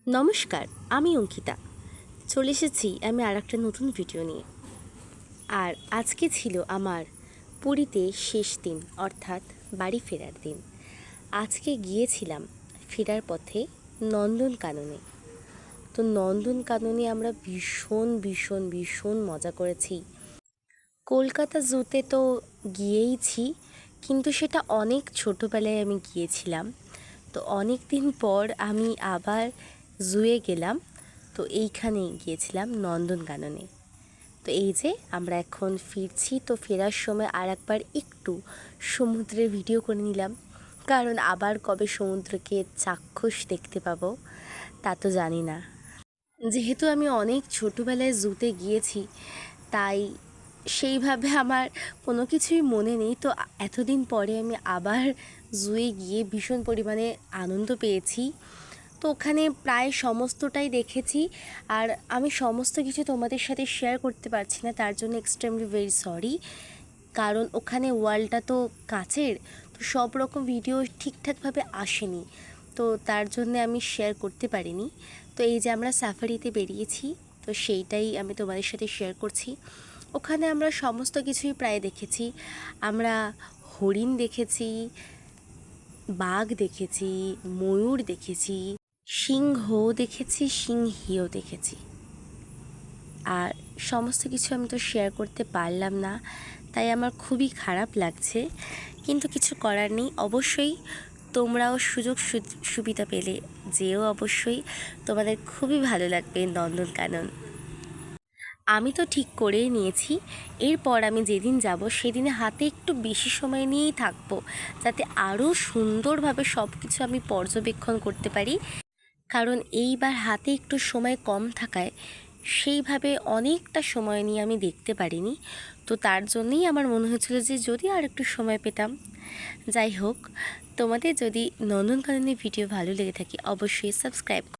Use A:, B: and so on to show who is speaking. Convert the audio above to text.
A: নমস্কার, আমি অঙ্কিতা। চলে এসেছি আমি আরেকটা নতুন ভিডিও নিয়ে। আর আজকে ছিল আমার পুরীতে শেষ দিন, অর্থাৎ বাড়ি ফেরার দিন। আজকে গিয়েছিলাম ফেরার পথে নন্দনকাননে। তো নন্দনকাননে আমরা ভীষণ ভীষণ ভীষণ মজা করেছি। কলকাতা জুতে তো গিয়েইছি, কিন্তু সেটা অনেক ছোটোবেলায় আমি গিয়েছিলাম। তো অনেক দিন পর আমি আবার জুয়ে গেলাম। তো এইখানে গিয়েছিলাম নন্দনকাননে। তো এই যে আমরা এখন ফিরছি, তো ফেরার সময় আর একবার একটু সমুদ্রের ভিডিও করে নিলাম, কারণ আবার কবে সমুদ্রকে চাক্ষুষ দেখতে পাবো তা তো জানি না। যেহেতু আমি অনেক ছোটোবেলায় জুতে গিয়েছি, তাই সেইভাবে আমার কোনো কিছুই মনে নেই। তো এতদিন পরে আমি আবার জুয়ে গিয়ে ভীষণ পরিমাণে আনন্দ পেয়েছি। তো ওখানে প্রায় সমস্তটাই দেখেছি, আর আমি সমস্ত কিছু তোমাদের সাথে শেয়ার করতে পারছি না, তার জন্য এক্সট্রিমলি ভেরি সরি। কারণ ওখানে ওয়ালটা তো কাচের, তো সব রকম ভিডিও ঠিকঠাকভাবে আসেনি, তো তার জন্যে আমি শেয়ার করতে পারিনি। তো এই যে আমরা সাফারিতে বেরিয়েছি, তো সেইটাই আমি তোমাদের সাথে শেয়ার করছি। ওখানে আমরা সমস্ত কিছুই প্রায় দেখেছি। আমরা হরিণ দেখেছি, বাঘ দেখেছি, ময়ূর দেখেছি, সিংহ দেখেছি, সিংহীও দেখেছি। আর সমস্ত কিছু আমি তো শেয়ার করতে পারলাম না, তাই আমার খুবই খারাপ লাগছে, কিন্তু কিছু করার নেই। অবশ্যই তোমরাও সুযোগ সুবিধা পেলে যেও, অবশ্যই তোমাদের খুবই ভালো লাগবে নন্দনকানন। আমি তো ঠিক করেই নিয়েছি, এরপর আমি যেদিন যাব সেদিনে হাতে একটু বেশি সময় নিয়েই থাকবো, যাতে আরও সুন্দরভাবে সব কিছু আমি পর্যবেক্ষণ করতে পারি। কারণ এইবার হাতে একটু সময় কম থাকায় সেইভাবে অনেকটা সময় নিয়ে আমি দেখতে পারিনি। তো তার জন্যই আমার মনে হচ্ছিলো যে যদি আর একটু সময় পেতাম। যাই হোক, তোমাদের যদি নন্দনকাননের ভিডিও ভালো লেগে থাকে অবশ্যই সাবস্ক্রাইব